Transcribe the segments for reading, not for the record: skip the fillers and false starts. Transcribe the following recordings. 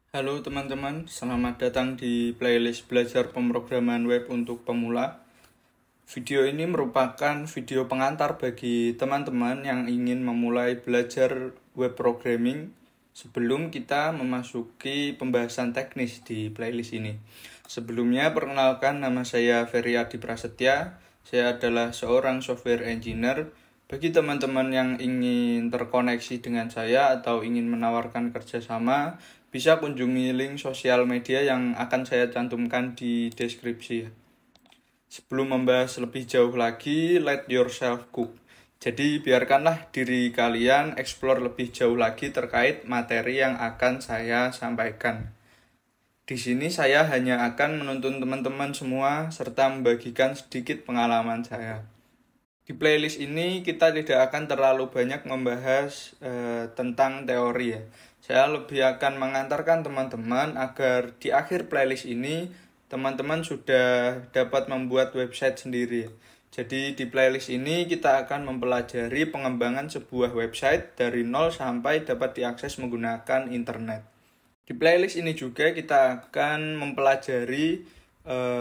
Halo teman-teman, selamat datang di playlist belajar pemrograman web untuk pemula. Video ini merupakan video pengantar bagi teman-teman yang ingin memulai belajar web programming sebelum kita memasuki pembahasan teknis di playlist ini. Sebelumnya, perkenalkan, nama saya Ferry Adi Prasetya. Saya adalah seorang software engineer. Bagi teman-teman yang ingin terkoneksi dengan saya atau ingin menawarkan kerjasama, bisa kunjungi link sosial media yang akan saya cantumkan di deskripsi. Sebelum membahas lebih jauh lagi, let yourself cook. Jadi biarkanlah diri kalian explore lebih jauh lagi terkait materi yang akan saya sampaikan. Di sini saya hanya akan menuntun teman-teman semua serta membagikan sedikit pengalaman saya. Di playlist ini kita tidak akan terlalu banyak membahas tentang teori ya. Saya lebih akan mengantarkan teman-teman agar di akhir playlist ini teman-teman sudah dapat membuat website sendiri. Jadi di playlist ini kita akan mempelajari pengembangan sebuah website dari nol sampai dapat diakses menggunakan internet. Di playlist ini juga kita akan mempelajari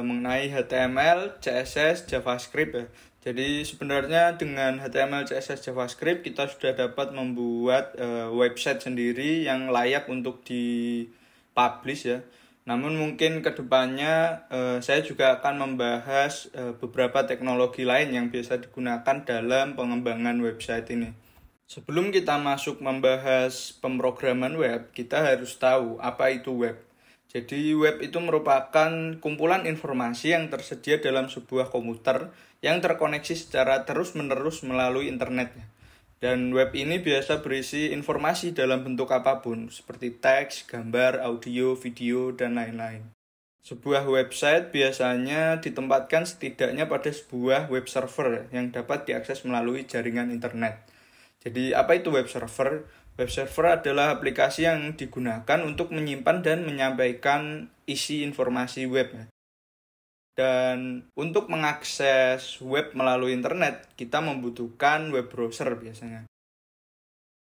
mengenai HTML, CSS, JavaScript ya. Jadi sebenarnya dengan HTML, CSS, JavaScript kita sudah dapat membuat website sendiri yang layak untuk dipublish ya. Namun mungkin kedepannya saya juga akan membahas beberapa teknologi lain yang biasa digunakan dalam pengembangan website ini. Sebelum kita masuk membahas pemrograman web, kita harus tahu apa itu web. Jadi web itu merupakan kumpulan informasi yang tersedia dalam sebuah komputer yang terkoneksi secara terus-menerus melalui internet. Dan web ini biasa berisi informasi dalam bentuk apapun, seperti teks, gambar, audio, video, dan lain-lain. Sebuah website biasanya ditempatkan setidaknya pada sebuah web server yang dapat diakses melalui jaringan internet. Jadi apa itu web server? Web server adalah aplikasi yang digunakan untuk menyimpan dan menyampaikan isi informasi web. Dan untuk mengakses web melalui internet, kita membutuhkan web browser biasanya.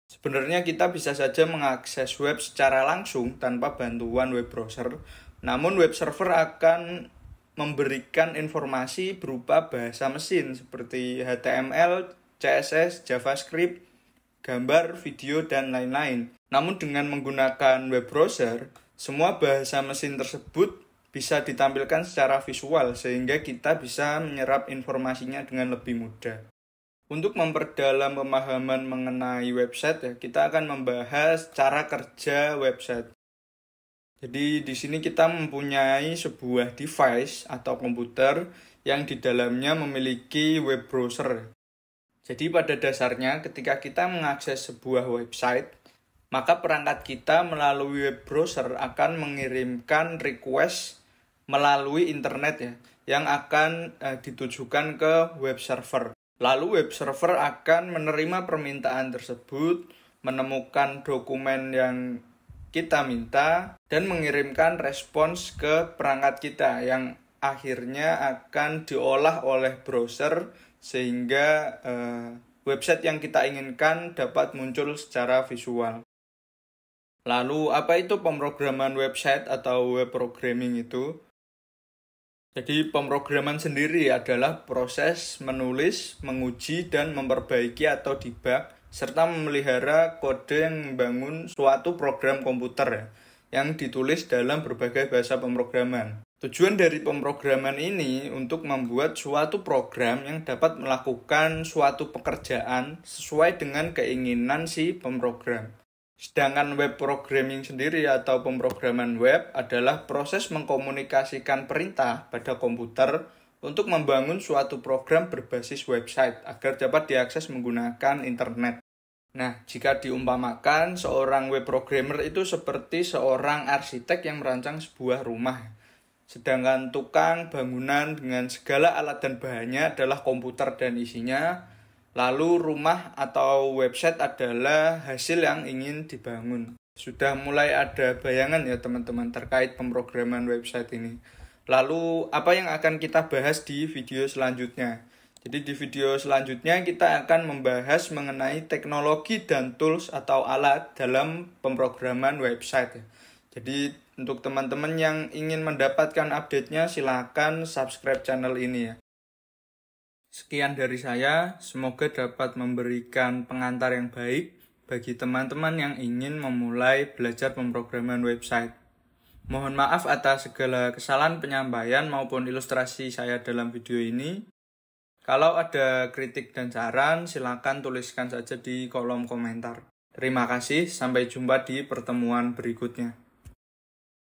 Sebenarnya kita bisa saja mengakses web secara langsung tanpa bantuan web browser, namun web server akan memberikan informasi berupa bahasa mesin seperti HTML, CSS, JavaScript, gambar, video, dan lain-lain. Namun dengan menggunakan web browser, semua bahasa mesin tersebut bisa ditampilkan secara visual sehingga kita bisa menyerap informasinya dengan lebih mudah. Untuk memperdalam pemahaman mengenai website ya, kita akan membahas cara kerja website. Jadi di sini kita mempunyai sebuah device atau komputer yang di dalamnya memiliki web browser. Jadi pada dasarnya ketika kita mengakses sebuah website, maka perangkat kita melalui web browser akan mengirimkan request melalui internet ya, yang akan ditujukan ke web server. Lalu web server akan menerima permintaan tersebut, menemukan dokumen yang kita minta, dan mengirimkan respons ke perangkat kita yang akhirnya akan diolah oleh browser sehingga website yang kita inginkan dapat muncul secara visual. Lalu apa itu pemrograman website atau web programming itu? Jadi pemrograman sendiri adalah proses menulis, menguji, dan memperbaiki atau debug, serta memelihara kode yang membangun suatu program komputer yang ditulis dalam berbagai bahasa pemrograman. Tujuan dari pemrograman ini untuk membuat suatu program yang dapat melakukan suatu pekerjaan sesuai dengan keinginan si pemrogram. Sedangkan web programming sendiri atau pemrograman web adalah proses mengkomunikasikan perintah pada komputer untuk membangun suatu program berbasis website agar dapat diakses menggunakan internet. Nah, jika diumpamakan, seorang web programmer itu seperti seorang arsitek yang merancang sebuah rumah. Sedangkan tukang bangunan dengan segala alat dan bahannya adalah komputer dan isinya. Lalu rumah atau website adalah hasil yang ingin dibangun. Sudah mulai ada bayangan ya teman-teman terkait pemrograman website ini. Lalu apa yang akan kita bahas di video selanjutnya? Jadi di video selanjutnya kita akan membahas mengenai teknologi dan tools atau alat dalam pemrograman website. Jadi untuk teman-teman yang ingin mendapatkan update-nya silakan subscribe channel ini ya. Sekian dari saya, semoga dapat memberikan pengantar yang baik bagi teman-teman yang ingin memulai belajar pemrograman website. Mohon maaf atas segala kesalahan penyampaian maupun ilustrasi saya dalam video ini. Kalau ada kritik dan saran, silakan tuliskan saja di kolom komentar. Terima kasih, sampai jumpa di pertemuan berikutnya.